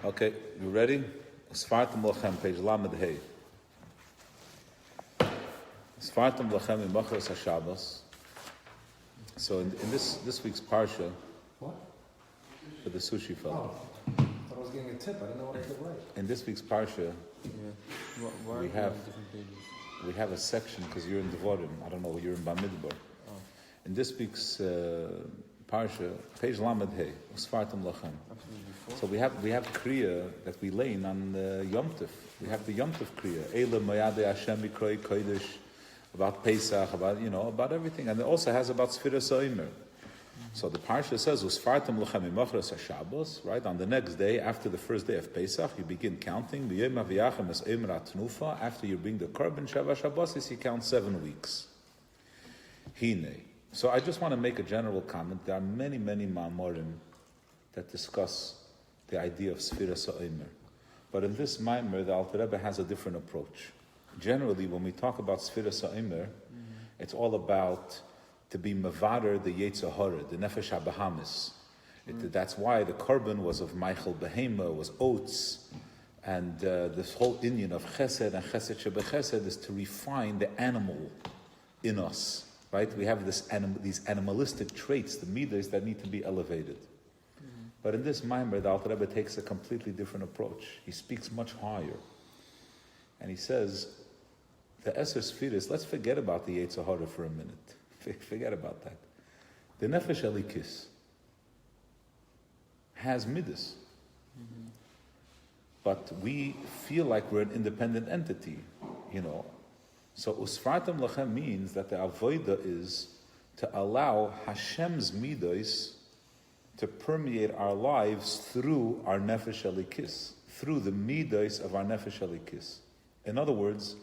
Okay, you ready? Sfartam Lachem, page Lamed Hey. Sfartam Lachem in Machras HaShabbos. So in this week's parsha, what? For the sushi fellow. Oh, I thought I was getting a tip. I didn't know what I did right. In this week's parsha, Why we are have on different pages? we have a section because you're in Devarim. I don't know, you're in Bamidbar. Oh. In this week's parsha, page Lamed Hey, Sfartam Lachem. So we have Kriya that we lane on Yom Tov. We have the Yom Tov Kriya. Eile Mayade Hashem Mikroi Kodesh, about Pesach, about everything. And it also has about Sfiras Omer. So the parsha says, Usfartam Lachem Imachras HaShabbos, right? On the next day, after the first day of Pesach, you begin counting. After you bring the Korban Sheva Shabbosis, you count 7 weeks. Hine. So I just want to make a general comment. There are many, many Ma'amorim that discuss the idea of Sfiras Omer. But in this Maimer, the Alter Rebbe has a different approach. Generally, when we talk about Sfiras Omer, it's all about to be Mavader, the Yetzer Hara, the Nefesh HaBahamis. That's why the Korban was of Michael Behema, was oats, and this whole Inyan of Chesed and Chesed Shebechesed is to refine the animal in us, right? We have these animalistic traits, the midas that need to be elevated. But in this Maimer, the Alter Rebbe takes a completely different approach. He speaks much higher. And he says, the Eser Sfiris, let's forget about the Yetzer Hara for a minute. Forget about that. The Nefesh Elikis has midas. But we feel like we're an independent entity, So Usfartam Lachem means that the Avodah is to allow Hashem's midas to permeate our lives through our Nefesh Elikis, through the midas of our Nefesh Elikis. In other words,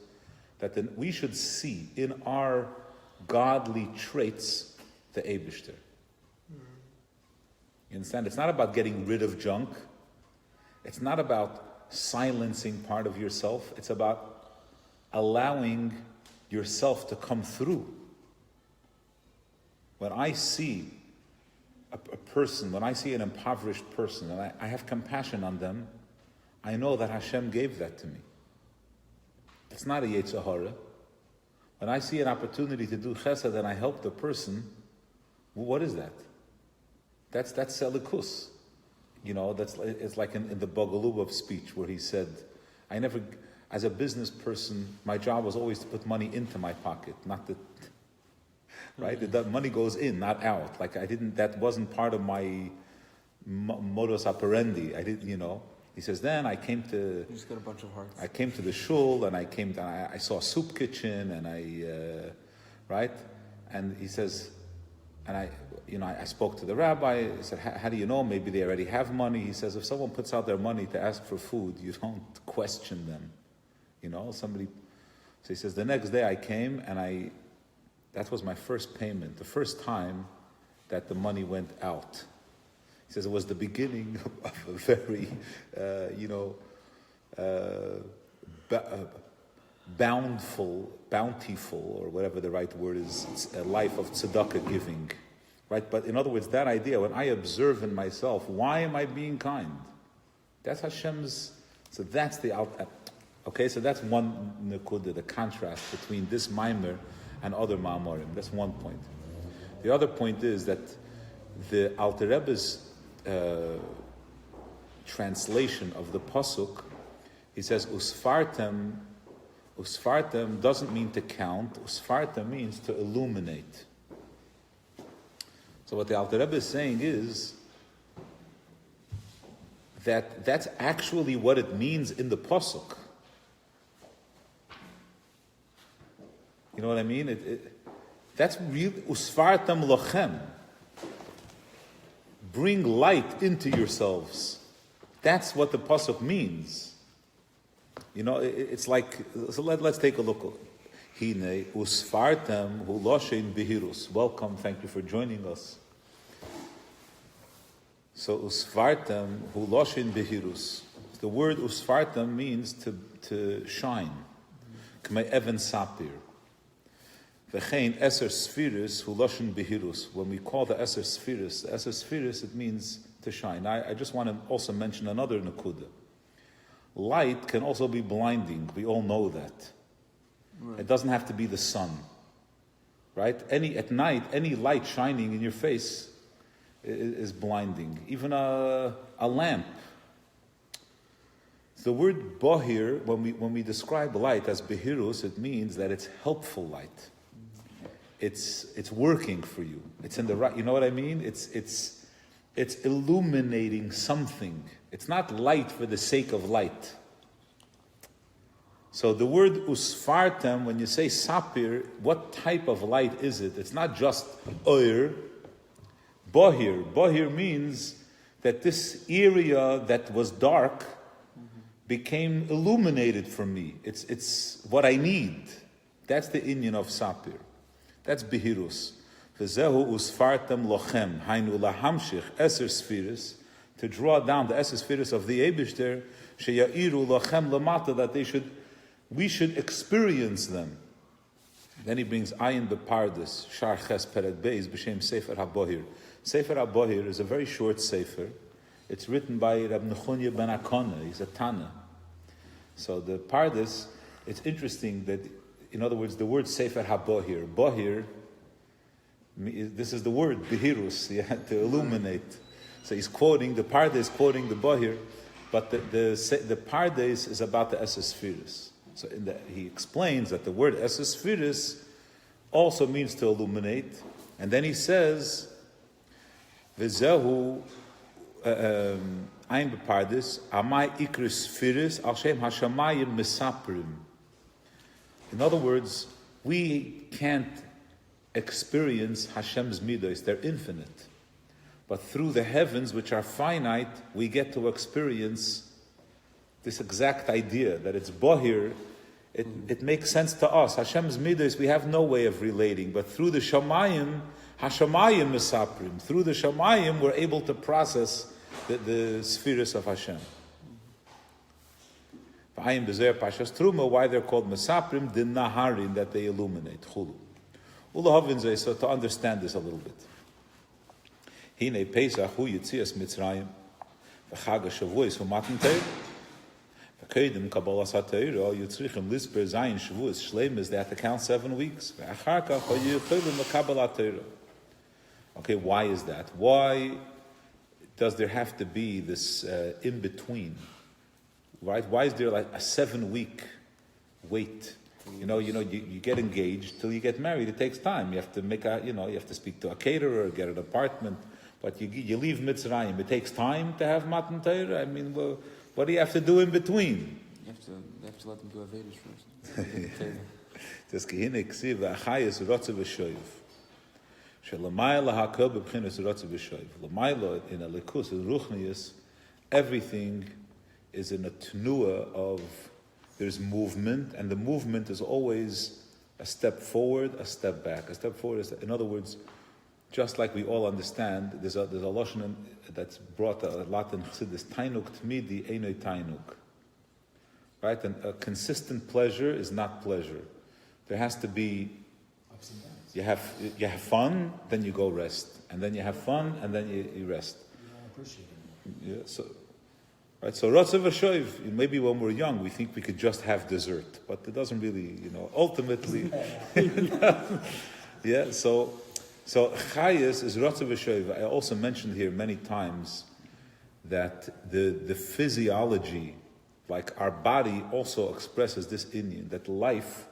that then we should see in our godly traits the Eibishter. You understand? It's not about getting rid of junk. It's not about silencing part of yourself. It's about allowing yourself to come through. When I see a person, when I see an impoverished person, and I have compassion on them, I know that Hashem gave that to me. It's not a Yetzer Hara. When I see an opportunity to do chesed and I help the person, what is that? That's selikus. It's like in the Bogalubov speech where he said, as a business person, my job was always to put money into my pocket, not to, right? That money goes in, not out. That wasn't part of my modus operandi. He says, then I came to... You just got a bunch of hearts. I came to the shul, and I saw a soup kitchen, and right? And he says, and I spoke to the rabbi. He said, how do you know? Maybe they already have money. He says, if someone puts out their money to ask for food, you don't question them. Somebody... So he says, the next day I came, and that was my first payment, the first time that the money went out. He says it was the beginning of a very, bountiful, or whatever the right word is, it's a life of tzedakah giving, right? But in other words, that idea, when I observe in myself, why am I being kind? That's Hashem's, so that's okay, so that's one nekuda, the contrast between this Maimer and other Ma'amorim. That's one point. The other point is that the Alter Rebbe's translation of the pasuk, he says usfartem doesn't mean to count. Usfartem means to illuminate. So what the Alter Rebbe is saying is that that's actually what it means in the pasuk. You know what I mean? That's real. Usfartem lochem. Bring light into yourselves. That's what the pasuk means. It's like, so let's take a look. Hine usfartem hu loshein behirus. Welcome, thank you for joining us. So usfartem hu loshein behirus. The word usfartem means to shine. K'mei even sapir. V'chein eser spheres hu loshen behirus. When we call the eser spheres, it means to shine. I just want to also mention another nakuda. Light can also be blinding. We all know that. Right. It doesn't have to be the sun, right? At night, any light shining in your face is blinding. Even a lamp. The word bohir, when we describe light as behirus, it means that it's helpful light. It's working for you. It's in the right. You know what I mean? It's illuminating something. It's not light for the sake of light. So the word usfartem, when you say sapir, what type of light is it? It's not just oir. Bohir. Bohir means that this area that was dark became illuminated for me. It's what I need. That's the inyan of sapir. That's behirus. V'zehu usfartem lochem hainu lahamshich eser spheres, to draw down the eser spheres of the Eibishter, sheyairu lochem lamata, that we should experience them. Then he brings ayin bepardes shar ches perek beis b'shem Sefer HaBohir. Sefer HaBohir is a very short sefer. It's written by Rab Nechunya ben Akana. He's a Tana. So the pardes, it's interesting that, in other words, the word Sefer HaBohir, Bohir, this is the word behirus, to illuminate. So he's quoting, the pardes is quoting the Bohir, but the pardes is about the Esesphiris. So he explains that the word Esesphiris also means to illuminate, and then he says, V'zehu ein bepardes amai ikris sphiris al shem hashamayim misaprim. In other words, we can't experience Hashem's midos, they're infinite. But through the heavens, which are finite, we get to experience this exact idea, that it's bohir. It makes sense to us. Hashem's midos, we have no way of relating, but through the shamayim, Hashamayim misaprim. Through the shamayim, we're able to process the spheres of Hashem. V'ayim b'zer pashas truma, why they're called misaprim, the naharim, that they illuminate. Chulu. So to understand this a little bit. Hine Pesach hu yitzias Mitzrayim, v'chag ha-shavuos v'matan Torah, v'kedim kabbalas ha-Torah, yitzrichim lisper zayin shavuos shleimus, they have to count 7 weeks. V'achar kach ha-yichilim l'kabbal ha-Torah. Okay, why is that? Why does there have to be this in-between? Right? Why is there like a 7-week wait? You get engaged till you get married. It takes time. You have to you have to speak to a caterer, get an apartment. But you leave Mitzrayim. It takes time to have Matan Torah. I mean, well, what do you have to do in between? You have to let them do Avedis first. Das Gehirn ksiv achayes rotze v'shoiv. Shelamayla hakol b'bchinas rotze v'shoiv. Lamayla in a lekus in ruchnius, everything is in a tenua of, there's movement, and the movement is always a step forward, a step back. A step forward is, in other words, just like we all understand, there's a lashon that's brought a lot in Chassidus, tainuk tmidi einoi tainuk. Right? And a consistent pleasure is not pleasure. There has to be, Ups and downs. you have fun, then you go rest. And then you have fun, and then you rest. You don't appreciate it. Yeah, so Rotzev V'shoiv, maybe when we're young, we think we could just have dessert. But it doesn't really, ultimately. Yeah, so Chayes is Rotzev V'shoiv. I also mentioned here many times that the physiology, like our body also expresses this Indian, that life,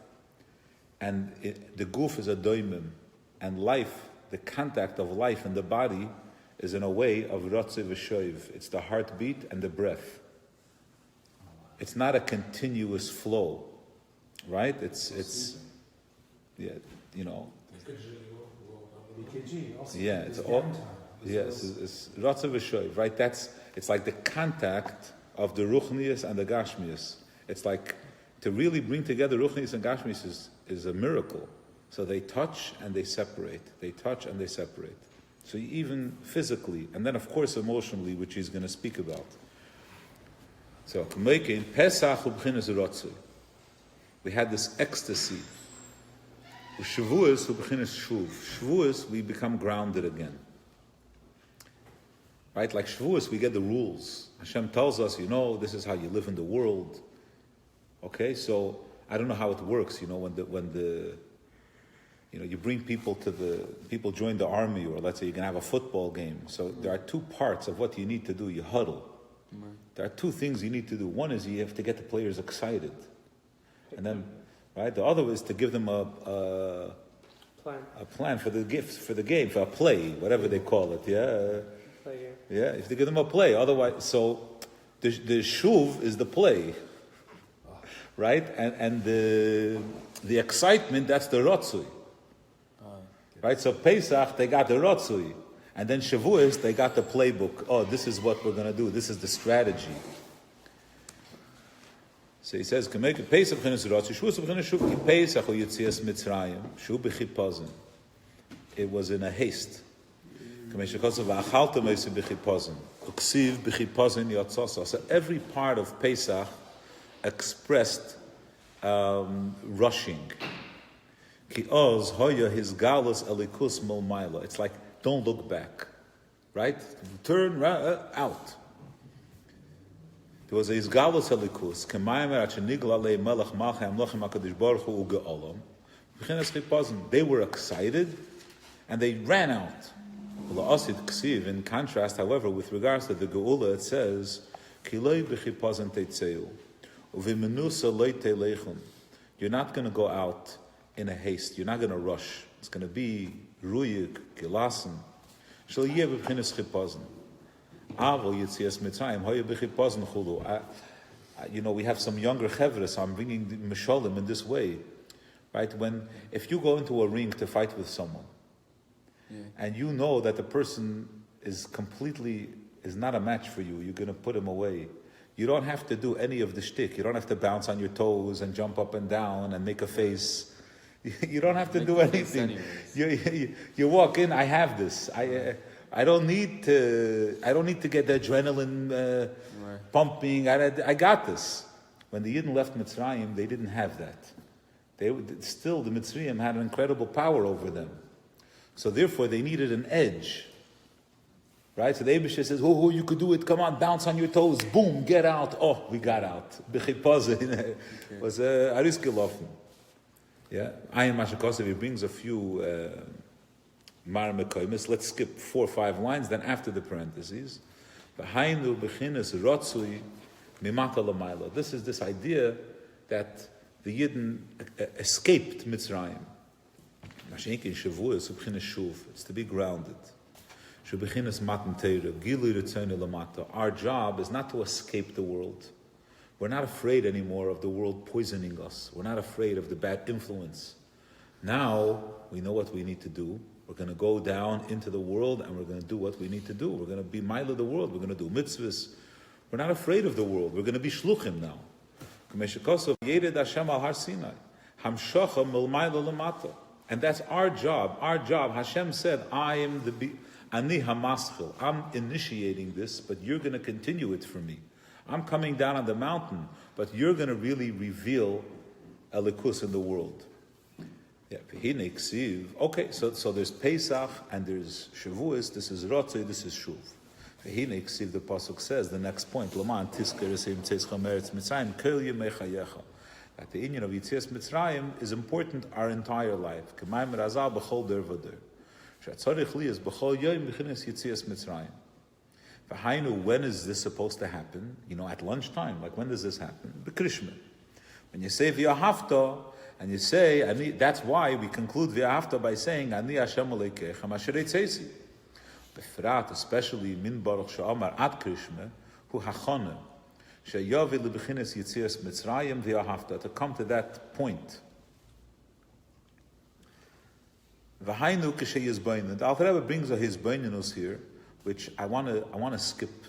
and the goof is a doimim, and life, the contact of life in the body is in a way of Rotzev V'shoiv. It's the heartbeat and the breath. It's not a continuous flow, right? It's yeah, yeah, it's all, yes, it's Rotzev V'shoiv, right? It's like the contact of the Ruchnius and the Gashmius. It's like, to really bring together Ruchnius and Gashmius is a miracle. So they touch and they separate. They touch and they separate. So even physically, and then of course emotionally, which he's going to speak about. So, Pesach we had this ecstasy. Shavuos, we become grounded again. Right? Like Shavuos, we get the rules. Hashem tells us, this is how you live in the world. Okay, so I don't know how it works, when you bring people people join the army, or let's say you can have a football game. So there are two parts of what you need to do. You huddle. Right. There are two things you need to do. One is you have to get the players excited. And then, right, the other is to give them a plan for the game, for a play, whatever they call it, yeah? Yeah, if they give them a play. Otherwise, so the shuv is the play, right? And the excitement, that's the rotzui. Right, so Pesach, they got the rotzui. And then Shavuos, they got the playbook. Oh, this is what we're going to do. This is the strategy. So he says, Pesach b'chinas rotzui, Shavuos b'chinas shuv, ki Pesach o Yitzias Mitzrayim, shuv b'chipazim. It was in a haste. So every part of Pesach expressed rushing. It's like, don't look back. Right? Turn out. There was a Izgalus Elikus. They were excited and they ran out. In contrast, however, with regards to the Geula, it says, you're not going to go out in a haste. You're not going to rush. It's going to be ruyik, gelassen. We have some younger chevra, so I'm bringing the misholim in this way. Right? If you go into a ring to fight with someone, and you know that the person is not a match for you, you're going to put him away. You don't have to do any of the shtick. You don't have to bounce on your toes and jump up and down and make a face. You don't have to do anything. You walk in. I have this. I don't need to get the adrenaline pumping. I got this. When the Yidden left Mitzrayim, they didn't have that. The Mitzrayim had an incredible power over them. So therefore, they needed an edge. Right? So the Eibusher says, oh, you could do it. Come on, bounce on your toes. Boom, get out. Oh, we got out. B'chipaze was a ariskilofen. Yeah? Ayin Mashakosov, he brings a few mar mekoimis. Let's skip 4 or 5 lines. Then after the parentheses, V'hainu b'chinas rotzui mimata l'mayla. This is this idea that the Yidden escaped Mitzrayim. It's to be grounded. Our job is not to escape the world. We're not afraid anymore of the world poisoning us. We're not afraid of the bad influence. Now we know what we need to do. We're going to go down into the world and we're going to do what we need to do. We're going to be mile of the world. We're going to do mitzvahs. We're not afraid of the world. We're going to be shluchim now. And that's our job. Our job, Hashem said, Ani hamaschil. I'm initiating this, but you're going to continue it for me. I'm coming down on the mountain, but you're going to really reveal Elikus in the world. Yeah, okay, so there's Pesach and there's Shavuos. This is Rotzei, this is Shuv. The pasuk says the next point. That the union of Yitzias Mitzrayim is important our entire life. When is this supposed to happen? At lunchtime. Like, when does this happen? B'krishma. When you say v'yahavta, and you say, that's why we conclude v'yahavta by saying, Ani Hashem Aleikecha Asher Eitzesi. B'frat, especially min baruch she'amar ad krishma, hu hachana. To come to that point. The Alter Rebbe brings a hizbainus here, which I want to skip.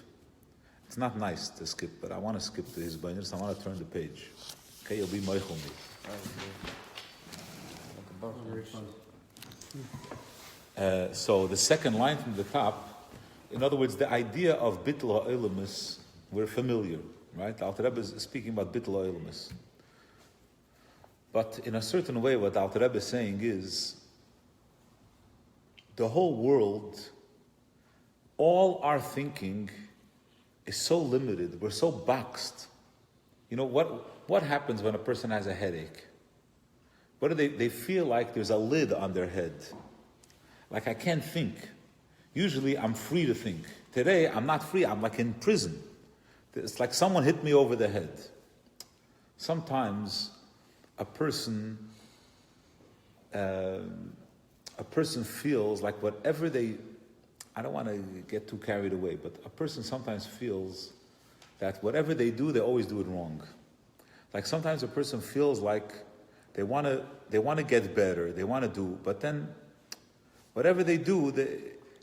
It's not nice to skip, but I want to skip the hizbainus. I want to turn the page. Okay, you'll be moichel me. So the second line from the top, in other words, the idea of bittul ha'olamus, we're familiar. Right? The Alter Rebbe is speaking about bittul ha'olamus. But in a certain way, what the Alter Rebbe is saying is, the whole world all our thinking is so limited. We're so boxed. You know, what happens when a person has a headache? What do they feel like there's a lid on their head. Like I can't think. Usually I'm free to think. Today I'm not free, I'm like in prison. It's like someone hit me over the head. Sometimes a person feels like whatever I don't want to get too carried away, but a person sometimes feels that whatever they do, they always do it wrong. Like sometimes a person feels like they want to get better, they want to do, but then whatever they do,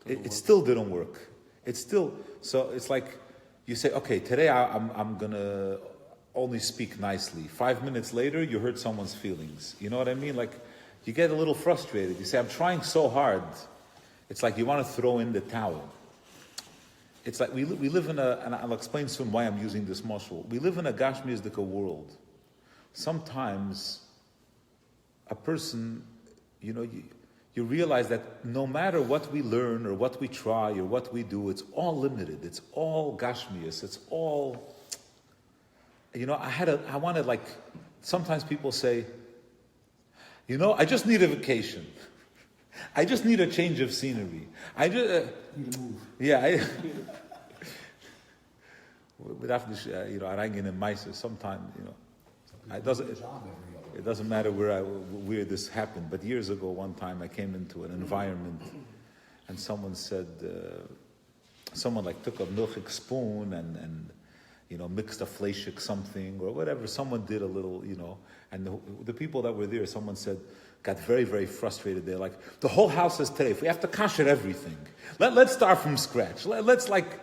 it still didn't work. So it's like you say, okay, today I'm gonna only speak nicely. 5 minutes later, you hurt someone's feelings. You know what I mean? Like you get a little frustrated. You say, I'm trying so hard. It's like you want to throw in the towel. It's like we live in and I'll explain soon why I'm using this muscle. We live in a Gashmizdika world. Sometimes a person, you realize that no matter what we learn or what we try or what we do, it's all limited. It's all Gashmias. It's all, I wanted like, sometimes people say, I just need a vacation. I just need a change of scenery. I just need to move. Yeah. Sometimes, it doesn't matter where this happened. But years ago, one time I came into an environment, and someone said, someone like took a milchik spoon and mixed a fleshik something or whatever. Someone did a little, and the people that were there, someone said, got very, very frustrated. They're like, the whole house is today. If we have to kasher everything, let's start from scratch. Let's like,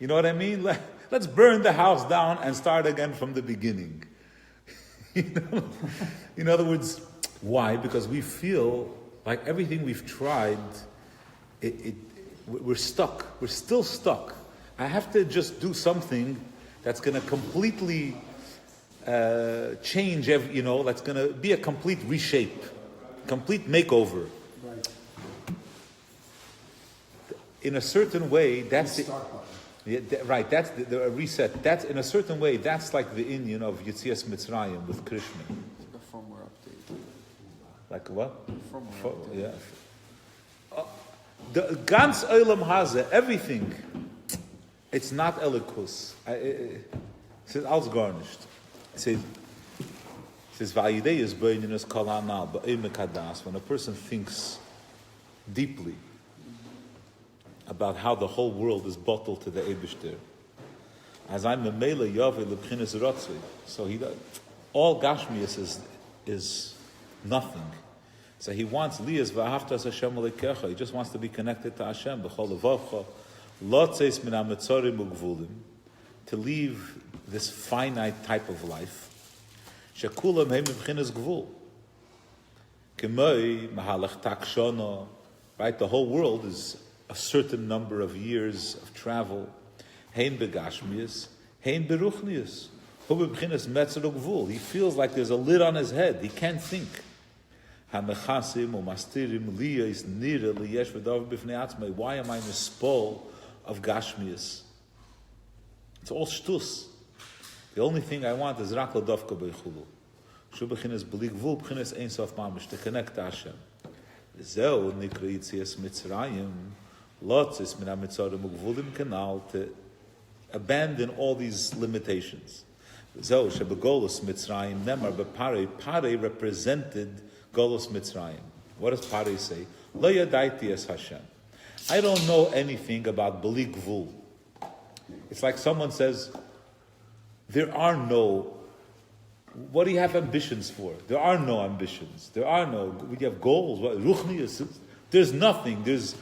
you know what I mean? Let's burn the house down and start again from the beginning. In other words, why? Because we feel like everything we've tried, we're stuck. We're still stuck. I have to just do something that's going to completely change. That's going to be a complete reshape, complete makeover. Right. In a certain way, that's The start button. right. That's the reset. That's in a certain way. That's like the Indian of Yetzias Mitzrayim with Krishna. Like a firmware update. Like what? Firmware update. Yeah. The ganz Olam Haze, everything. It's not elikus. It says alles garnished. It says va'yidei is beinus kol ha'anal ba'im kadas. When a person thinks deeply about how the whole world is bottled to the Eibishter, as I'm a mele yave lebchinas rotzei. So all Gashmias is nothing. So he wants liyas v'ahavtas Hashem alekecha. He just wants to be connected to Hashem b'chol levavcha. Lotzeis min hametzorim ugvulim, to leave this finite type of life. Shekulam heim b'chinas gvul. Kemoi mahalach tak shona. Right, the whole world is a certain number of years of travel. Hein begashmius, hein beruchnius. Hu b'chinas metzer ugvul. He feels like there's a lid on his head. He can't think. Hamechasim u'mastirim liyas nira liyesh v'dav b'fnei atzmei. Why am I in the spol of Gashmias? It's all shtus. The only thing I want is rak l'davka b'chulu. Shu b'chinas b'li gvul b'chinas ein sof mamish, to connect to Hashem. Zeu nikra yitzias Mitzrayim, lotzis min ha-mitzarim ugvulim kanal, to abandon all these limitations. Zeu shebegolus Mitzrayim nemar b'parei. Parei represented Golus Mitzrayim. What does Parei say? Lo yadaiti es Hashem. I don't know anything about Bali Gvul. It's like someone says, there are no, what do you have ambitions for? There are no ambitions. We have goals. Ruchnius. There's nothing. There's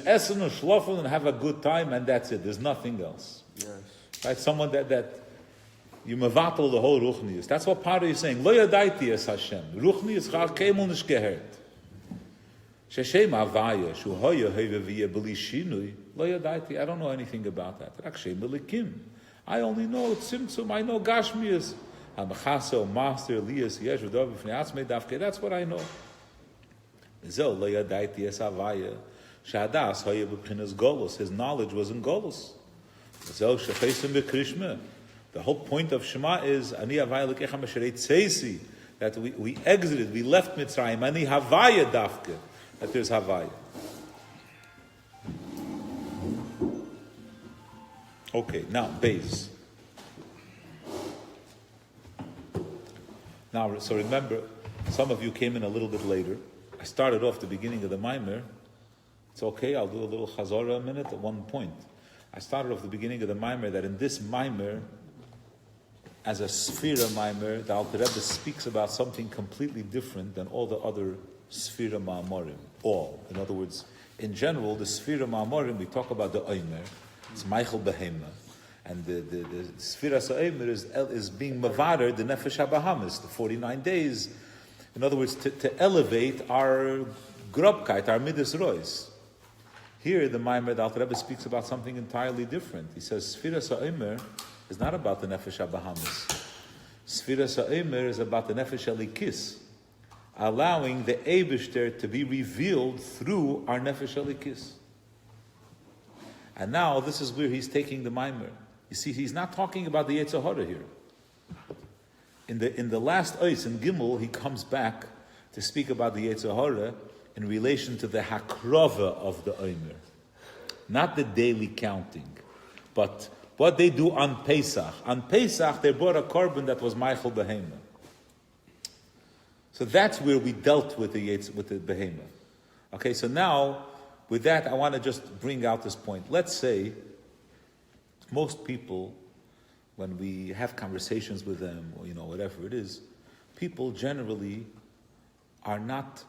Essen or Shlofen and have a good time and that's it. There's nothing else. Yes. Right? Someone that you mevatel the whole Ruchnius. That's what Parei is saying. Lo yadaiti es Hashem. Ruchnius chal kemol nish gehert. Sheshem avaya shu hoya heve v'yeh b'li shinui. Lo yadaiti. I don't know anything about that. Rak shem b'likim. I only know tzimtzum. I know Gashmias. Hamachase master Elias yesh v'dav b'fnei atzmei davke. That's what I know. Zeh lo yadaiti es avaya Shadas haya b'bchinas golus. His knowledge was in golus. The whole point of Shema is Ani Havaya Lekecha Masherei Tzeisi, that we exited, we left Mitzrayim. Ani Havaya Dafke, that there's Havaya. Okay, now Beis. Now, so remember, some of you came in a little bit later. I started off the beginning of the Maimer. It's okay, I'll do a little Chazorah a minute at one point. I started off the beginning of the Maimer that in this Maimer, as a Sfira Maimer, the Alter Rebbe speaks about something completely different than all the other Sfira Ma'amorim. All. In other words, in general, the Sfira Ma'amorim, we talk about the Omer, it's Michael Behema. And the Sfira Sa'omer is being Mavader, the Nefesh HaBahamis, the 49 days. In other words, to elevate our Grobkeit, our Midas Rois. Here, the Maimer, the Alter Rebbe speaks about something entirely different. He says, Sfira Sa'omer is not about the Nefesh HaBahamis. Sfira Sa'omer is about the Nefesh Elikis, allowing the Eibishter to be revealed through our Nefesh Elikis. And now, this is where he's taking the Maimer. You see, he's not talking about the Yetzer Hara here. In the last Ois, in Gimel, he comes back to speak about the Yetzer Hara in relation to the Hakrava of the Omer. Not the daily counting, but what they do on Pesach. On Pesach, they brought a korban that was Michael Behema. So that's where we dealt with the Behema. Okay, so now, with that, I want to just bring out this point. Let's say, most people, when we have conversations with them, or whatever it is, people generally are not,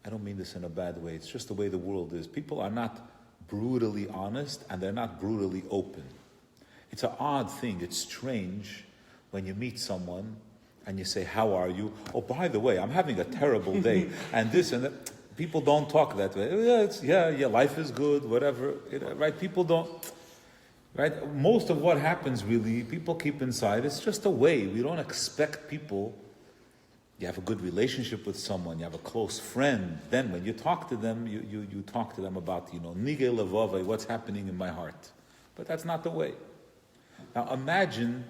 I don't mean this in a bad way, it's just the way the world is. People are not brutally honest, and they're not brutally open. It's an odd thing, it's strange when you meet someone and you say, how are you? Oh, by the way, I'm having a terrible day, and this and that. People don't talk that way. Yeah, life is good, whatever, right? People don't, right? Most of what happens really, people keep inside. It's just a way. We don't expect people. You have a good relationship with someone, you have a close friend, then when you talk to them, you talk to them about, nige levove, what's happening in my heart. But that's not the way. Now imagine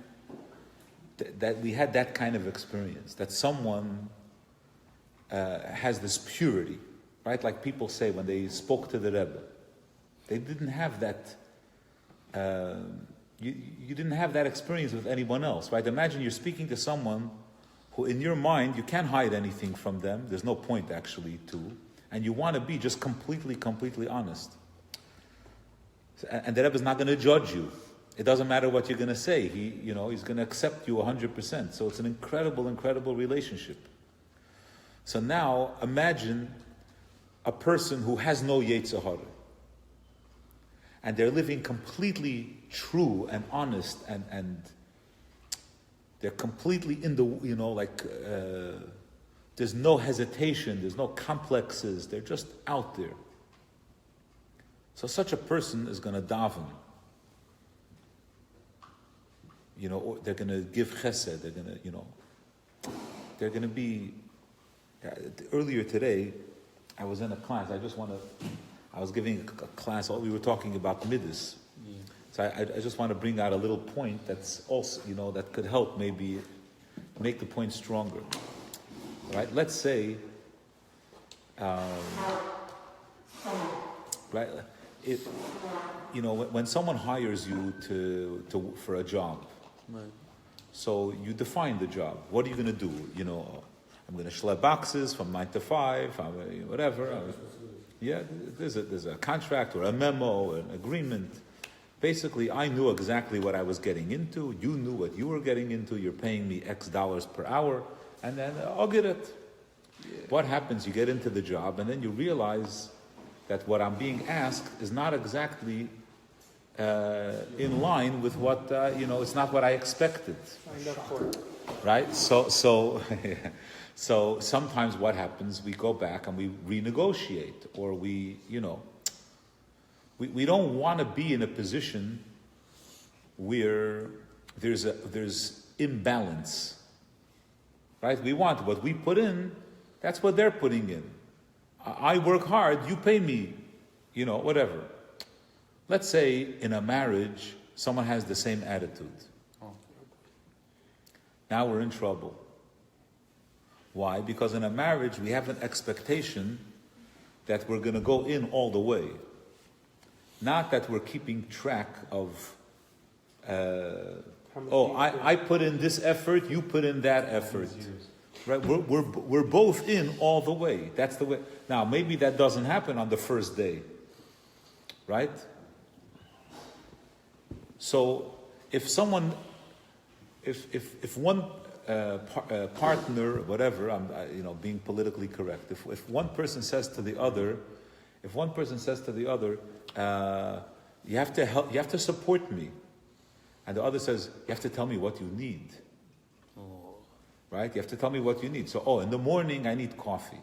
that we had that kind of experience, that someone has this purity, right? Like people say when they spoke to the Rebbe. They didn't have that, you didn't have that experience with anyone else, right? Imagine you're speaking to someone who in your mind, you can't hide anything from them. There's no point actually to. And you want to be just completely honest. And the Rebbe is not going to judge you. It doesn't matter what you're going to say. He's going to accept you 100%. So it's an incredible relationship. So now, imagine a person who has no Yetzer Hara. And they're living completely true and honest and they're completely in the, there's no hesitation, there's no complexes, they're just out there. So such a person is going to daven. Or they're going to give chesed, they're going to be, earlier today, I was in a class, I was giving a class, we were talking about midas. Yeah. So I just want to bring out a little point that's also, that could help maybe make the point stronger. Right? Let's say, right? When someone hires you for a job, right. So you define the job. What are you going to do? I'm going to schlep boxes from 9 to 5, whatever. Yeah, there's a contract or a memo, an agreement. Basically, I knew exactly what I was getting into. You knew what you were getting into. You're paying me X dollars per hour, and then I'll get it. Yeah. What happens? You get into the job, and then you realize that what I'm being asked is not exactly in line with what, it's not what I expected. Right? So sometimes what happens, we go back and we renegotiate, or we don't want to be in a position where there's imbalance, right? We want what we put in, that's what they're putting in. I work hard, you pay me, whatever. Let's say in a marriage, someone has the same attitude. Now we're in trouble. Why? Because in a marriage, we have an expectation that we're going to go in all the way. Not that we're keeping track of, I put in this effort, you put in that effort. Right? We're both in all the way. That's the way. Now, maybe that doesn't happen on the first day. Right? So, if someone, if one partner, whatever, I'm being politically correct. If one person says to the other, you have to help, you have to support me, and the other says, you have to tell me what you need. Right? You have to tell me what you need. So, in the morning I need coffee.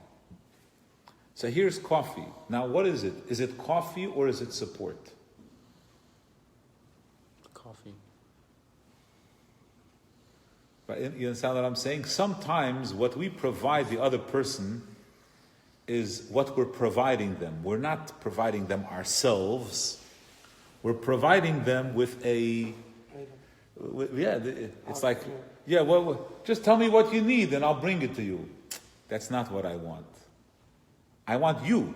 So here's coffee. Now, what is it? Is it coffee or is it support? Coffee. Right? You understand what I'm saying? Sometimes what we provide the other person is what we're providing them. We're not providing them ourselves. We're providing them with it's like, just tell me what you need and I'll bring it to you. That's not what I want. I want you.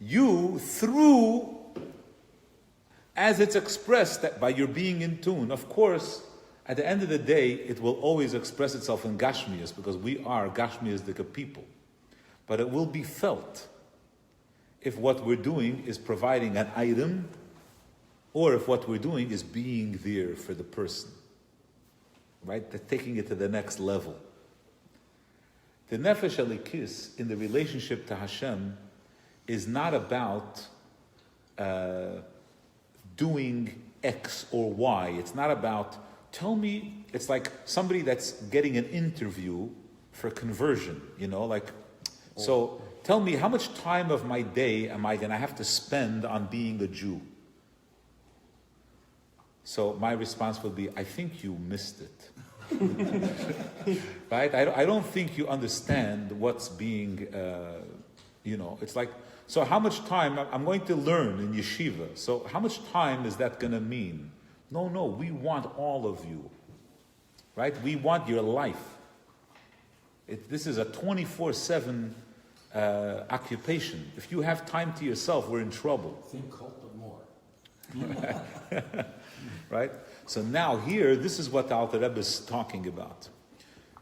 You through, as it's expressed that by your being in tune. Of course, at the end of the day, it will always express itself in Gashmias because we are Gashmias-dika people. But it will be felt if what we're doing is providing an item or if what we're doing is being there for the person. Right? They're taking it to the next level. The Nefesh Elikis in the relationship to Hashem is not about doing X or Y. It's not about, it's like somebody that's getting an interview for conversion, so tell me how much time of my day am I going to have to spend on being a Jew? So my response would be, I think you missed it. Right? I don't think you understand what's being, it's like, so how much time, I'm going to learn in yeshiva, so how much time is that going to mean? No, we want all of you. Right? We want your life. This is a 24/7 occupation. If you have time to yourself, we're in trouble. Think cult, but more. Right? So now here, this is what the Alter Rebbe is talking about.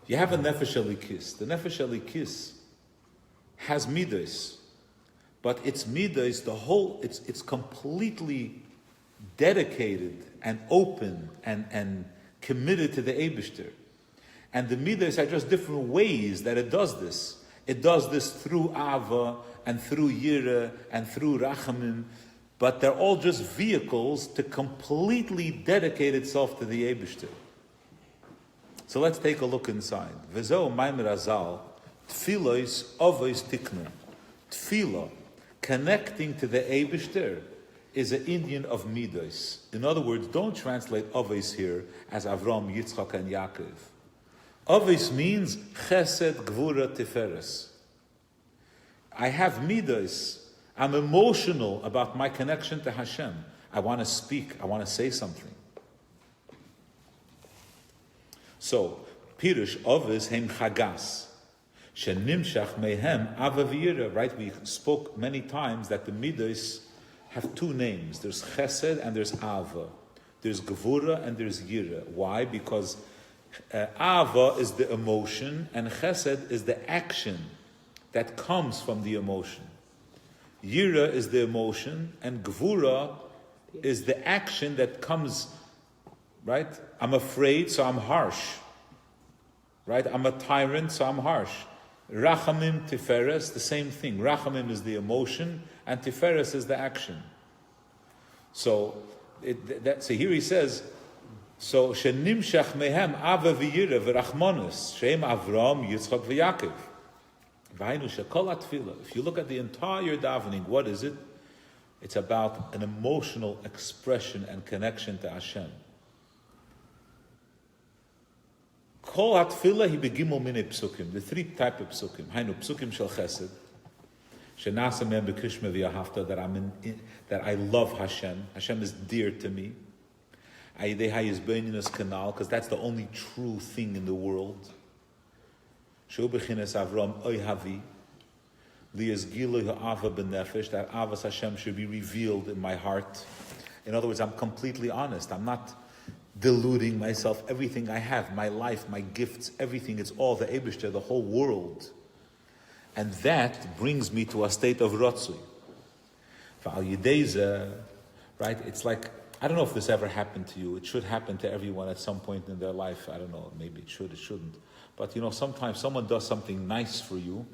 You have a Nefesh Elikis. The Nefesh Elikis has midas, but its midas, it's completely dedicated and open and committed to the Eibishter. And the midas are just different ways that it does this. It does this through Ava and through Yira and through Rachamim, but they're all just vehicles to completely dedicate itself to the Eibishter. So let's take a look inside. V'zeo Maimer Azal, Tfilos Avos Tiknu. Tfila, connecting to the Eibishter, is an Indian of Midas. In other words, don't translate Avos here as Avram, Yitzchak, and Yaakov. Avos means Chesed, Gvura, Tiferes. I have Midas. I'm emotional about my connection to Hashem. I want to speak. I want to say something. So, Pirush Avos Hem Chagas. Shenimshach Mehem Ava v'Yira. Right? We spoke many times that the Midas have two names. There's Chesed and there's Ava. There's Gevura and there's Yira. Why? Because Ava is the emotion and Chesed is the action that comes from the emotion. Yira is the emotion and Gevura is the action that comes, right? I'm afraid, so I'm harsh. Right? I'm a tyrant, so I'm harsh. Rachamim, Tiferes, the same thing. Rachamim is the emotion and Tiferes is the action. So here he says, so Shenimshach mehem Ava v'Yira v'Rachmanis Shem Avram Yitzchak v'Yaakov. If you look at the entire davening, what is it? It's about an emotional expression and connection to Hashem. Kol hatfila hi begimel mine psukim. The three type of psukim. Hainu psukim shel chesed. that I love Hashem. Hashem is dear to me. Because that's the only true thing in the world. That Avas Hashem should be revealed in my heart. In other words, I'm completely honest. I'm not deluding myself. Everything I have, my life, my gifts, everything, it's all the Eibishter, the whole world. And that brings me to a state of Ratzui. Right? It's like, I don't know if this ever happened to you. It should happen to everyone at some point in their life. I don't know, maybe it should, it shouldn't. But sometimes someone does something nice for you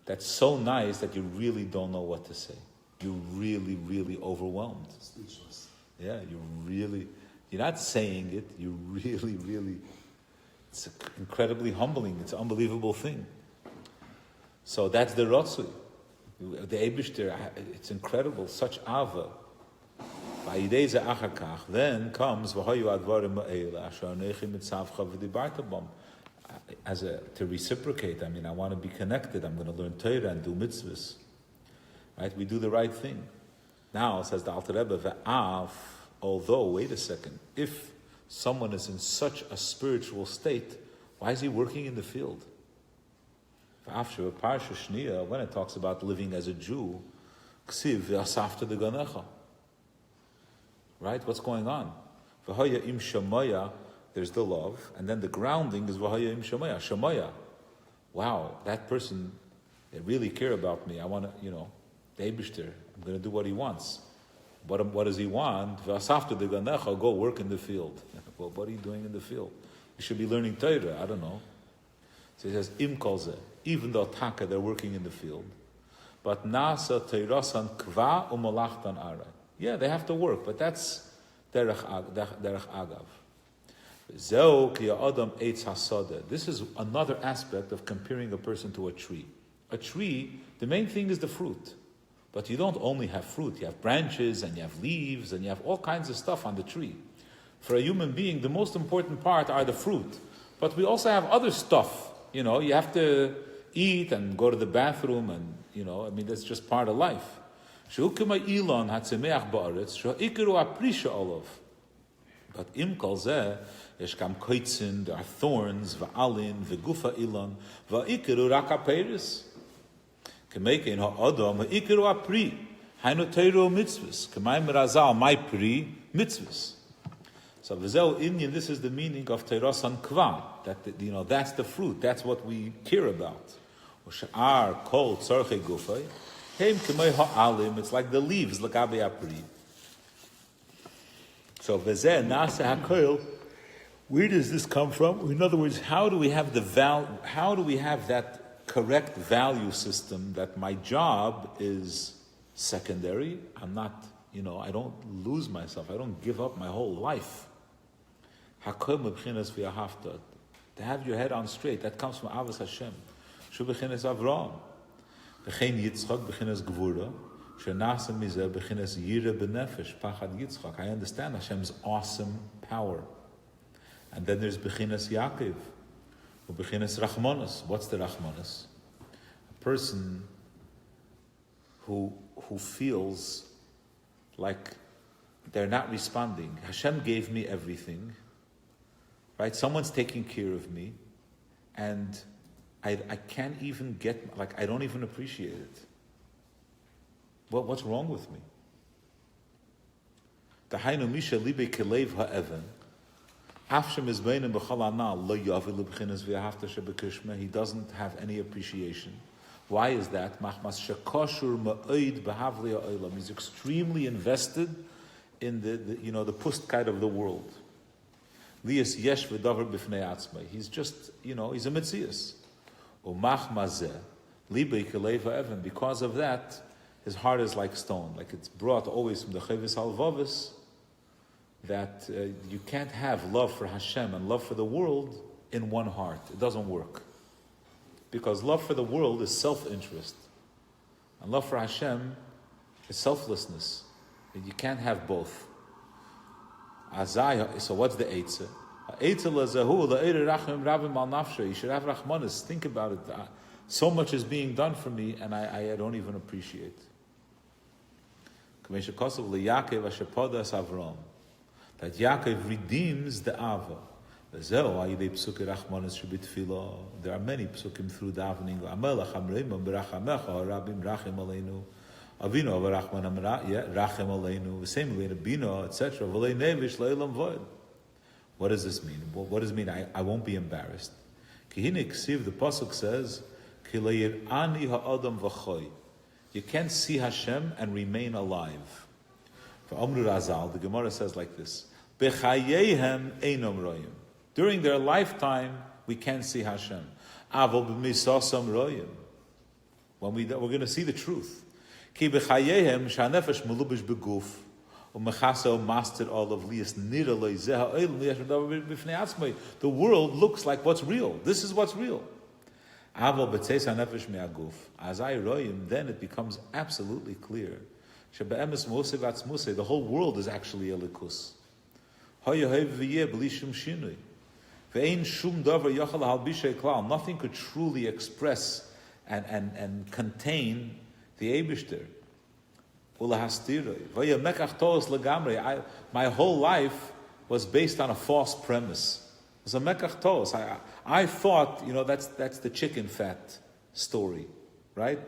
that's so nice that you really don't know what to say. You're really, really overwhelmed. Speechless. Yeah, you're not saying it, you really, really, it's incredibly humbling. It's an unbelievable thing. So that's the Ratzui. The Eibishter, it's incredible, such Ava. Then comes to reciprocate. I mean, I want to be connected. I'm going to learn Torah and do mitzvahs. Right? We do the right thing. Now, says the Alter Rebbe, although, wait a second, if someone is in such a spiritual state, why is he working in the field? When it talks about living as a Jew, right? What's going on? There's the love, and then the grounding is Shemaya. Wow, that person, they really care about me. I want to, the Eibishter, I'm going to do what he wants. What does he want? Go work in the field. Well, what are you doing in the field? You should be learning Torah. I don't know. So he says, Im kolze, even though taka, they're working in the field. But nasa teirasan kva umalachtan aray. Yeah, they have to work, but that's derech agav. This is another aspect of comparing a person to a tree. A tree, the main thing is the fruit. But you don't only have fruit, you have branches and you have leaves and you have all kinds of stuff on the tree. For a human being, the most important part are the fruit. But we also have other stuff. You have to eat and go to the bathroom and, that's just part of life. But im kol zeh, yesh kam koitzin, there are thorns, va'alin, ve'gufa ilan, va'ikeru rak ha'peris. K'meikein ha'adam, ha'ikeru ha'pri, hainu teiru mitzvahs, k'mayim razal, my pri, mitzvahs. So v'zeu Indian, this is the meaning of teirasan kva, that, that's the fruit, that's what we care about. U'sha'ar kol tzorchei gufay, heim k'mei ha'alim, it's like the leaves, l'gabe ha'pri. So, v'zeh nasa hakoil, where does this come from? In other words, how do we have that correct value system that my job is secondary? I'm not, I don't lose myself. I don't give up my whole life. Hakoil mebchinas v'yahavta. To have your head on straight, that comes from Avos Hashem. Shu b'chinas Avraham. V'chein Yitzchak b'chinas Gvura. I understand Hashem's awesome power. And then there's Bechinas Yaakov, or Bechinas Rachmanis. What's the Rachmanis? A person who feels like they're not responding. Hashem gave me everything, right? Someone's taking care of me, and I can't even I don't even appreciate it. Well, what's wrong with me? He doesn't have any appreciation. Why is that? He's extremely invested in the pustkite of the world. He's just, he's a Metzias. Because of that, his heart is like stone, like it's brought always from the Chavis Halvavis, that you can't have love for Hashem and love for the world in one heart. It doesn't work. Because love for the world is self-interest. And love for Hashem is selflessness. And you can't have both. So what's the Eitzah? You should have Rachmanis. Think about it. So much is being done for me, and I don't even appreciate. That Yaakov redeems the Ava. There are many psukim through davening. Etc. What does this mean? What does it mean? I won't be embarrassed. The pasuk says, you can't see Hashem and remain alive. For Amru Razal, the Gemara says like this: during their lifetime, we can't see Hashem. When we're going to see the truth. The world looks like what's real. This is what's real. As I royim, then it becomes absolutely clear. The whole world is actually a likus. Nothing could truly express and contain the Eibishter. My whole life was based on a false premise. It was a mekach tos. I thought, that's the chicken fat story, right?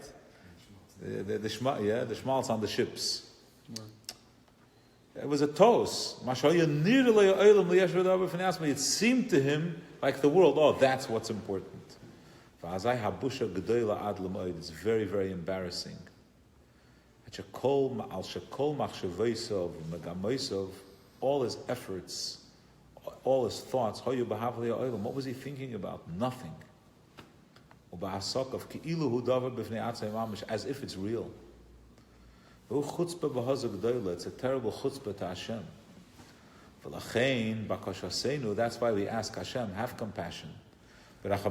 The schmaltz on the ships. It was a tos. It seemed to him like the world, that's what's important. It's very, very embarrassing. All his efforts, all his thoughts, what was he thinking about? Nothing. As if it's real. It's a terrible chutzpah to Hashem. That's why we ask Hashem, have compassion. Give us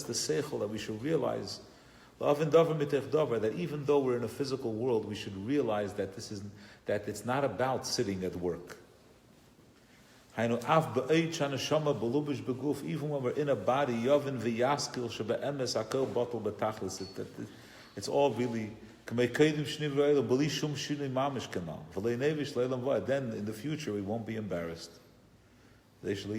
the seichel that we should realize that even though we're in a physical world, we should realize that it's not about sitting at work. Even when we're in a body, it's all really. Then in the future we won't be embarrassed. And that's the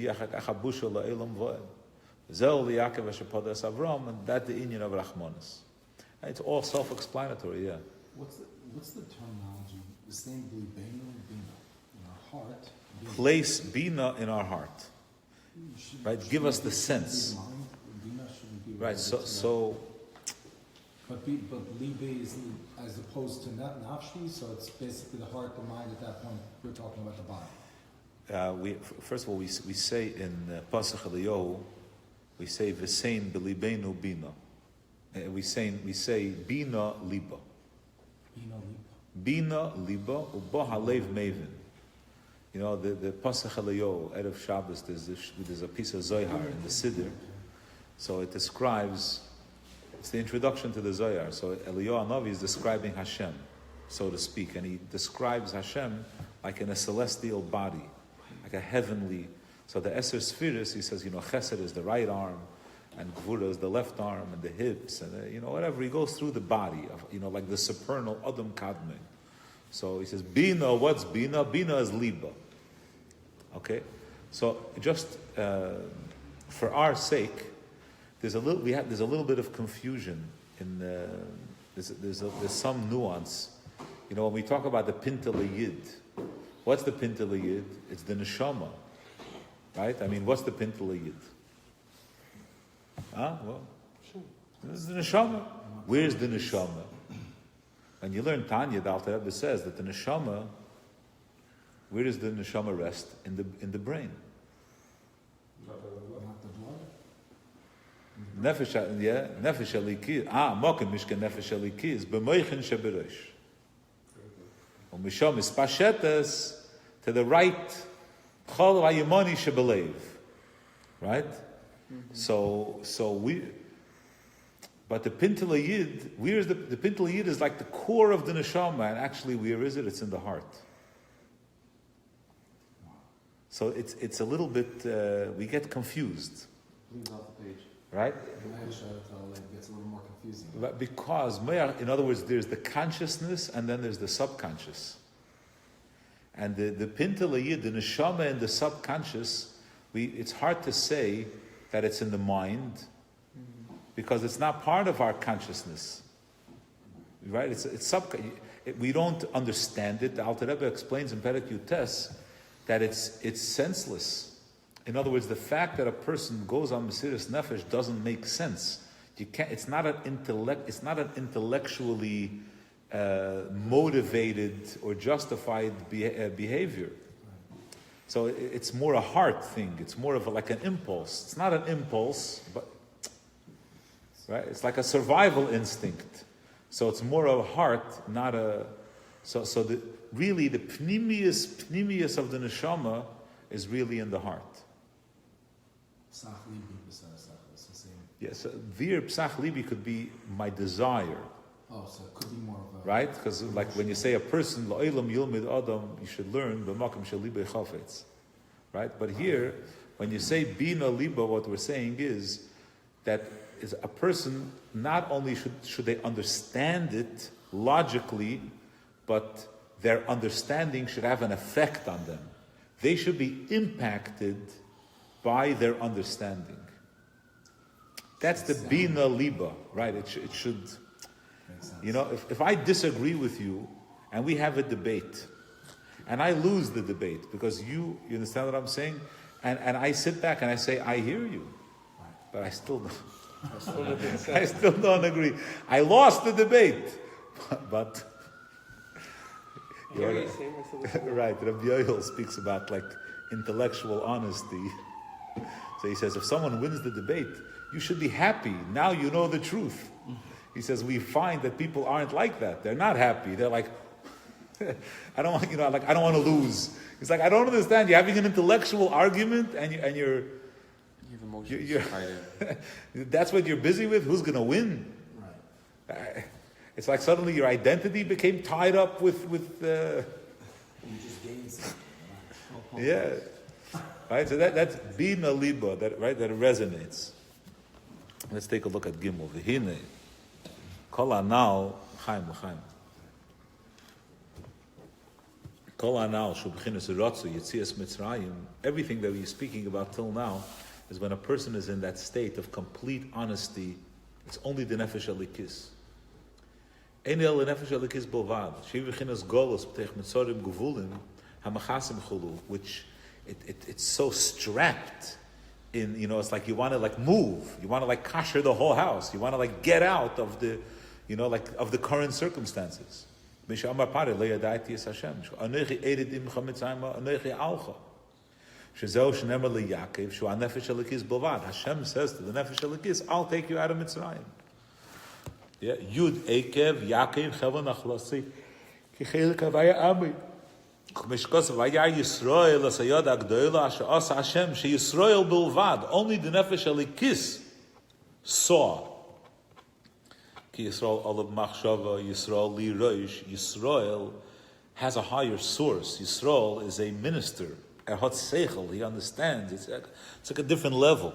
inyan of Rachmanis. It's all self-explanatory, yeah. What's the terminology? The same bina in our heart. Place bina in our heart. Right? Give us the sense. Right, so But libe is as opposed to nafshi, so it's basically the heart, the mind. At that point, we're talking about the body. First of all, we say in Pasach Eliyahu, we say v'sein b'libeinu bina. We say bina liba. Bina liba uba halev mevin. The Pasach Eliyahu, Erev Shabbos, there's a piece of Zohar in the Siddur, so it describes. It's the introduction to the Zohar. So Eliyahu Hanavi is describing Hashem, so to speak, and he describes Hashem like in a celestial body, like a heavenly. So the Eser Spheres, he says, Chesed is the right arm, and Gvura is the left arm, and the hips, and whatever. He goes through the body of, like the supernal Adam Kadmon. So he says, Bina, what's Bina? Bina is Liba. Okay, so just for our sake. There's a little bit of confusion in there's some nuance. When we talk about the Pintel Yid, what's the Pintel Yid? It's the neshama, right? What's the Pintel Yid? This is the neshama. Where's the neshama? When you learn Tanya, the Alter Rebbe says that the neshama. Where does the neshama rest? In the brain. Nefesh aliki. Mokem mishkan nefesh aliki is b'moichin sheberosh. Umisham is pashetes to the right. Chol hayimoni shebelev. Right. So we. But the Pintel Yid, where is the Pintel Yid is like the core of the neshama, and actually, where is it? It's in the heart. So it's a little bit. We get confused. Please off the page. right? It gets a little more confusing. Because, in other words, there's the consciousness and then there's the subconscious. And the Pintel Yid, the Neshama and the subconscious, it's hard to say that it's in the mind because it's not part of our consciousness. Right? We don't understand it. The Alter Rebbe explains in Perek Yutes that it's senseless. In other words, the fact that a person goes on Mesiras Nefesh doesn't make sense. You can't. It's not an intellectually motivated or justified behavior. So it's more a heart thing. It's more of like an impulse. It's not an impulse, but right. It's like a survival instinct. So it's more of a heart, not a. So really the pnimius of the neshama is really in the heart. Psach libi b'sas, it's the same. Yes, vir psach libi could be my desire. Oh, so it could be more of a... Right? Because like when you say a person, la'olam yilmid adam, you should learn, b'makom shel liba chafetz. Right? But here, when you say bina liba, what we're saying is that is a person, not only should they understand it logically, but their understanding should have an effect on them. They should be impacted by their understanding. That's the bina liba, right? It should, you know, if I disagree with you and we have a debate and I lose the debate because you understand what I'm saying? And I sit back and I say, I hear you, but I still don't. I still don't agree. I lost the debate, but right. Rabbi Yoel speaks about like intellectual honesty. So he says, if someone wins the debate, you should be happy. Now you know the truth. He says we find that people aren't like that. They're not happy. They're like, I don't want, I don't want to lose. He's like, I don't understand. You're having an intellectual argument, and you're. That's what you're busy with? Who's going to win? Right. It's like suddenly your identity became tied up with You just gained something. yeah. Right? So that's bina liba, that resonates. Let's take a look at Gimel. V'hine kol anal chaim l'chaim. Kol anal shu b'chinas ratzu yetzias Mitzrayim. Everything that we're speaking about till now is when a person is in that state of complete honesty. It's only the nefesh alikis. Ein el nefesh alikis bovad. Shiv b'chinas golos b'tech mitzorim guvulim hamachasim chulu, which it's so strapped in. It's like you want to like move. You want to like kasher the whole house. You want to like get out of the, of the current circumstances. Hashem says to the nefesh alikis, I'll take you out of Mitzrayim. Yeah, Yud Ekev Yaakov Chavan Achlasi Kichelik Avaya Ami. K'mishkos Avaya Yisrael Asayad Agdoila Asher Asa Hashem She Yisrael Bilvad. Only the nefesh alikis saw. Ki Yisrael Olav Machshava Yisrael Li Roish. Yisrael has a higher source. Yisrael is a minister. Erhot Seichel, he understands. It's like a different level.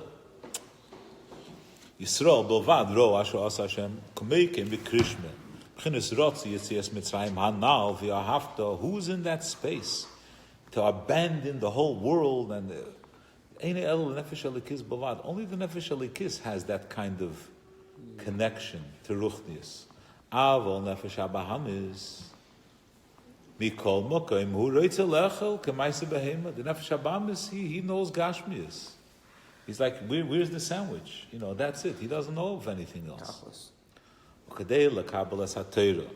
Yisrael Bilvad Ro Asher Asa Hashem K'meikim B'Krishme B'chinas Rotzi Yetzias Mitzrayim Hanal V'Ahavta. Who's in that space to abandon the whole world and Eine El Nefesh Alikis Bilvad? Only the Nefesh Alikis has that kind of connection to Ruchnius. Avol Nefesh Abahamis Mikol Mokaim Hu Reitze Lechel K'maisa Behema. The Nefesh Abahamis, he knows Gashmias. He's like, where's the sandwich? That's it. He doesn't know of anything else. Ukadei lekabelas haTorah.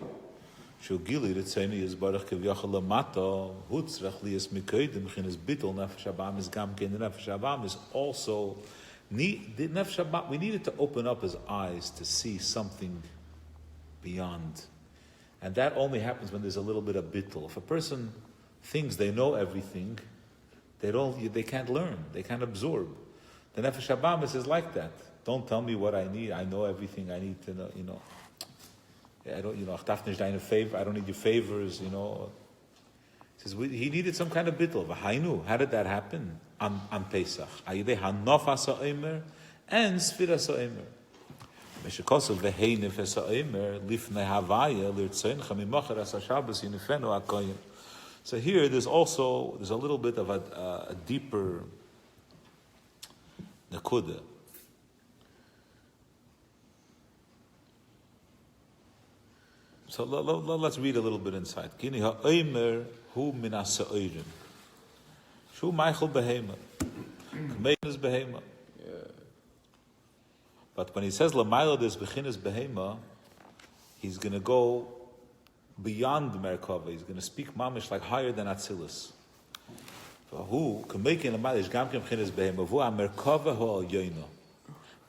Shugili ritzeni yizbarach kevyochel lamato hutzrach liyas mikodim chinas bitol nefesh abamis gam ken. The nefesh abamis also need the nefesh abam. We needed to open up his eyes to see something beyond, and that only happens when there's a little bit of bittul. If a person thinks they know everything, they can't learn. They can't absorb. The nefesh abamis is like that. Don't tell me what I need. I know everything I need to know. I don't. Ich darf nicht deine favor. I don't need your favors. He says he needed some kind of bittul. V'hainu. How did that happen on Pesach? Ayidei hanof asa omer, and Sfiras HaEmer. Meshikosav v'hei nefes HaEmer lifnei havaya l'rtzoincha mimachar as HaShabbos yinifenu HaKoyim. So here there's a little bit of a deeper nekuda. So let's read a little bit inside. Kini ha'omer hu min ha'sa'orim. Shu meichel behema. Kmein is behema. But when he says l'maylo des bechin is behema, he's going to go beyond the Merkava. He's going to speak mamish like higher than Atzilus. Who k'meikin l'maylo is gam bechin is behema. Vu ha'merkava hu al yoino.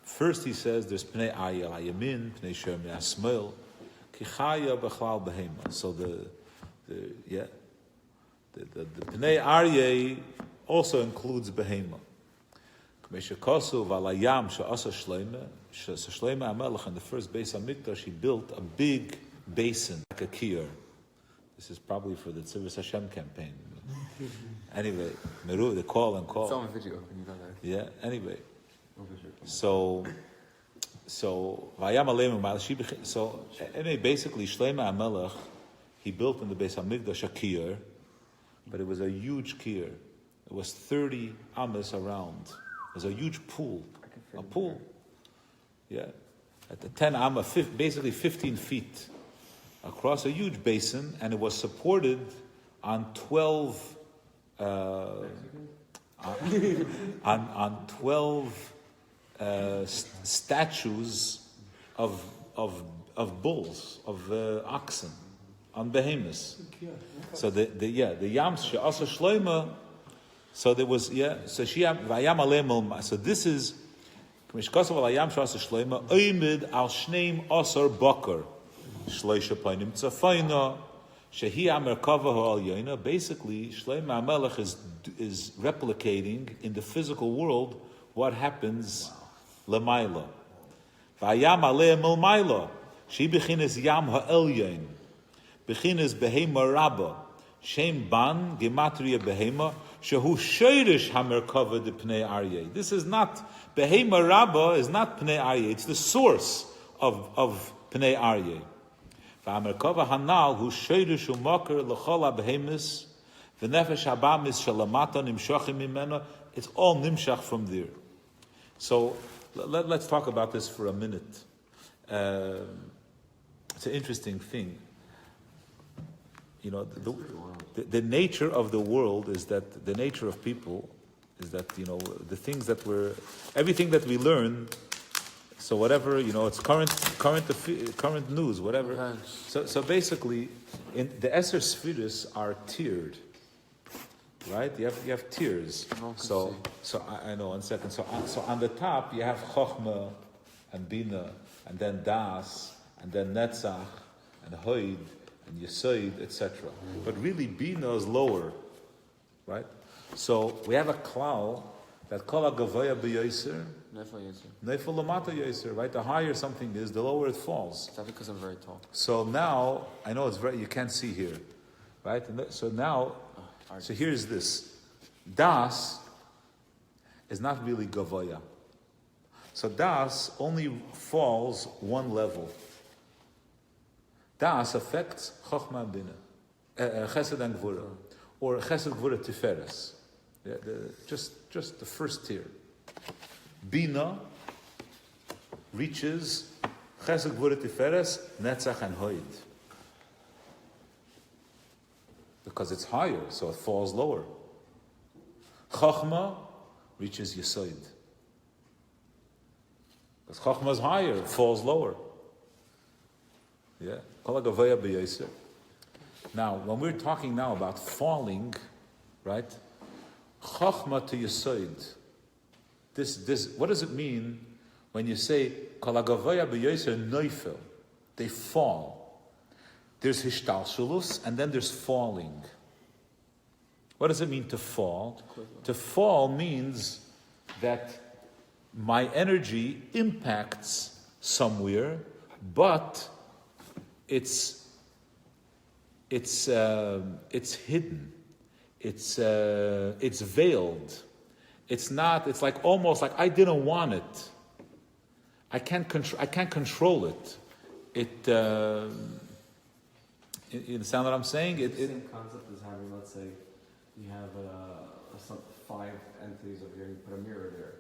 First he says there's pnei ayel hayamin, pnei sher min ha'smoil. Kichaya b'chlal behema. So the Pnei Aryeh also includes behema. K'meshekosu v'alayam she'asa shleima. Shleima HaMelech in the first Beis HaMikdash, he built a big basin, like a kior. This is probably for the Tzivus Hashem campaign. Anyway, Meru, the call and call. It's on video when you got that. Yeah, anyway. So anyway, basically Shleima HaMelech, he built in the Beis HaMikdash a kior, but it was a huge kior. It was 30 amas around. It was a huge pool. A pool. Yeah. At the 10 amma, basically 15 feet across a huge basin, and it was supported on 12 on 12 statues of bulls, of oxen, on behemoths. So the yams she'asa shloima. So there was So this is Mishkasav alayam she'asa shloima oimid al shneim asar bakar shleisha painim tzafayna shehi amerkava al yoina. Basically, Shlomo HaMelech is replicating in the physical world what happens Lamaila. Vayam aleh milmaila. She bechinas yam ha'elyon. Bechinas behema rabba. Shem ban gematria behema. Shehu sheirish hamerkava de pnei aryeh. This is not, behema rabba is not pnei aryeh. It's the source of pnei aryeh. V'hamerkava hanal hu sheirish u'makar l'chol ha-behemis. V'nefesh habamis shalamata nimshachim mimena. It's all nimshach from there. So let's talk about this for a minute. It's an interesting thing. You know, the nature of the world is that, the nature of people is that, you know, the things that everything that we learn, so whatever, you know, it's current news, whatever. So basically, in the Eser Sfiris are tiered. Right? You have tiers. So I know, 1 second. So on the top you have Chochmah and Bina, and then Das, and then Netzach, and Hoid, and Yesoid, etc. But really Bina is lower, right? So we have a klal that Kol HaGavoya B'Yoser, Nefel Lamata Yoser, right? The higher something is, the lower it falls. Is that because I'm very tall? So now, I know you can't see here, right? So now, so here's this. Das is not really Gavoya. So Das only falls one level. Das affects Chochmah and Bina, Chesed and Gvura, or Chesed Gvura Tiferes. Just the first tier. Bina reaches Chesed Gvura Tiferes, Netzach and Hoid. Because it's higher, so it falls lower. Chachma reaches Yesoid. Because Chachma is higher, it falls lower. Yeah. Kol HaGavoya B'Yoser. Now, when we're talking now about falling, right? Chachma to Yesoid. This, what does it mean when you say Kol HaGavoya B'Yoser Neufel? They fall. There's hishtalshelus, and then there's falling. What does it mean to fall? To fall means that my energy impacts somewhere, but it's hidden. It's veiled. It's not. It's like almost like I didn't want it. I can't control it. You understand what I'm saying? It's the same concept as having, let's say, you have some 5 entities over here, and you put a mirror there,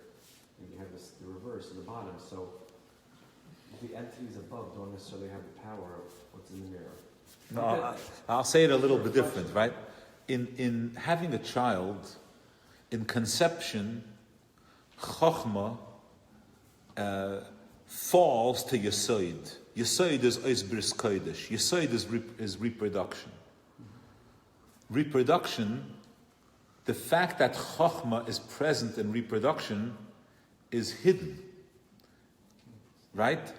and you have the reverse in the bottom. So the entities above don't necessarily have the power of what's in the mirror. No, I'll say it a little bit different, right? In having a child, in conception, Chochmah falls to Yesod. Yesod is Bris Kodesh. Yesod is reproduction. Reproduction, the fact that Chochmah is present in reproduction is hidden. Right?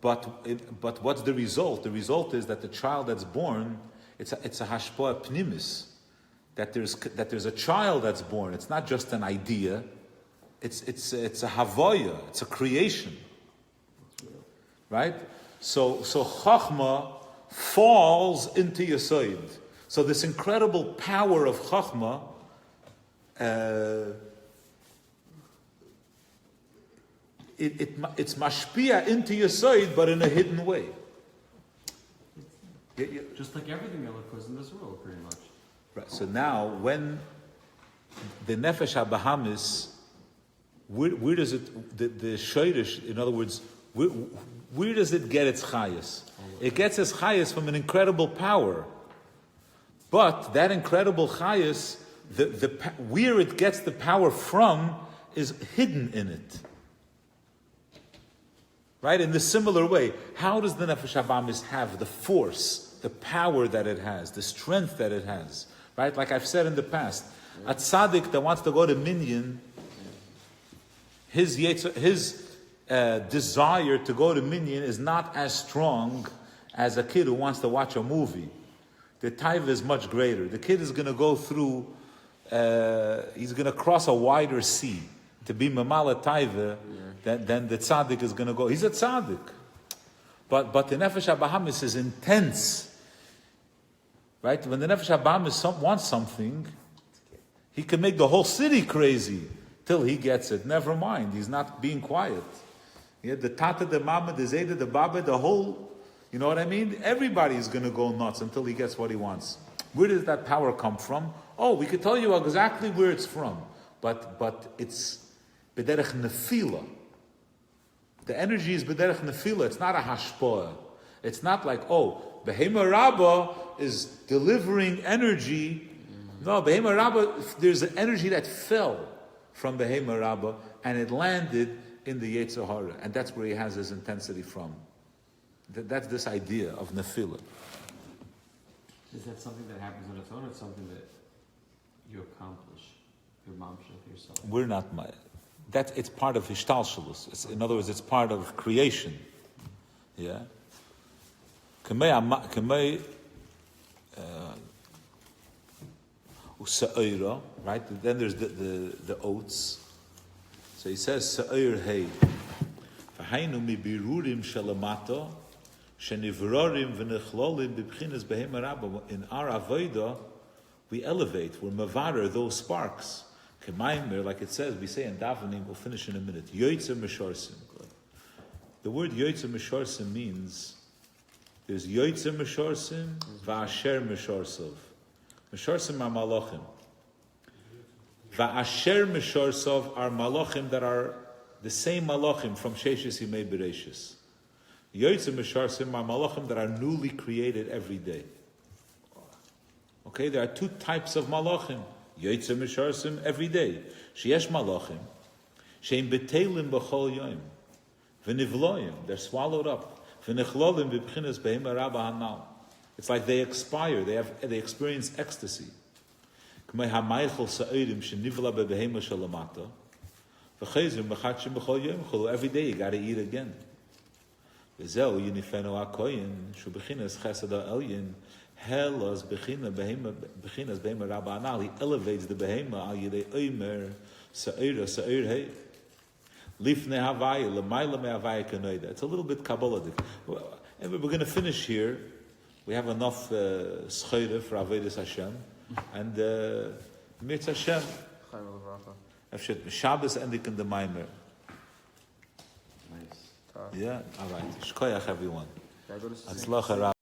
But what's the result? The result is that the child that's born, it's a hashpoah pnimis. That there's a child that's born. It's not just an idea. It's a havoya. It's a creation. Right? So Chachma falls into Yesod. So this incredible power of Chachma it's mashpia into Yesod, but in a hidden way. Just like everything that occurs in this world, pretty much. Right. So now, when the nefesh habahamis, where does it the shoyrish? In other words, where does it get its chayas? It gets its chayas from an incredible power, but that incredible chayas, where it gets the power from, is hidden in it. Right? In the similar way, how does the nefesh habahamis have the force, the power that it has, the strength that it has? Right? Like I've said in the past, a tzaddik that wants to go to minyan, his desire to go to minyan is not as strong as a kid who wants to watch a movie. The taiva is much greater. The kid is going to go through, he's going to cross a wider sea to be mamala taiva than the tzaddik is going to go. He's a tzaddik. But the nefesh habahamis is intense. Right? When the nefesh habahamis wants something, he can make the whole city crazy till he gets it. Never mind, he's not being quiet. Yeah, the tata, the mama, the zayda, the baba, the whole, you know what I mean? Everybody is going to go nuts until he gets what he wants. Where does that power come from? Oh, we could tell you exactly where it's from. But it's b'derech nefila. The energy is b'derech nefila. It's not a hashpoah. It's not like, oh, Behema Rabbah is delivering energy. No, Behema Rabbah, there's an energy that fell from Behema Rabbah and it landed in the Yetzer Hara. And that's where he has his intensity from. That's this idea of nefila. Is that something that happens on its own, or it's something that you accomplish? Your mamshach yourself? We're not... it's part of Hishtalshalus. In other words, it's part of creation. Yeah? Right? Then there's the oats. So he says, Sa'ir hey. V'hainu mi birurim shalamato, shenivrorim v'nechlolim b'bchinas behema rabba. In our avodah, we elevate, we're mavarer those sparks. K'maimer, like it says, we say in davening, we'll finish in a minute. Yoytzer meshorsim. The word yoytzer meshorsim means there's yoytzer meshorsim, va'asher meshorsov. Meshorsim are malachim. Va'asher meshorsov are malachim that are the same malachim from Sheshes Yimei Bereshis. Yoytzer meshorsim are malachim that are newly created every day. Okay, there are 2 types of malachim. Yoytzer meshorsim every day. Sheyesh malachim, sheim betelim b'chol yom, v'nivloyim, they're swallowed up. V'nechlolim b'bchinas behema rabba hanal. It's like they expire. They experience ecstasy. K'mei hamaychel sa'irim shenivla bebehema shalamata. V'chezim b'chatshim b'chol yom cholu. Every day you got to eat again. V'zeu yinifenu ha'koyin shu b'chinas chesed ha'elyin helas b'chinas behema rabba hanal. He elevates the behema al yidei omer sa'ira sa'ir hey. Lifnei havaya l'mayla me'havaya kanoida. It's a little bit Kabbalic. And we're going to finish here. We have enough schöre for Avodas Hashem, and Mitz Hashem. Shabbos ending in the Maimer. Nice. Yeah? All right. Shkoyach, everyone. Can I go to sleep? Atzlacha,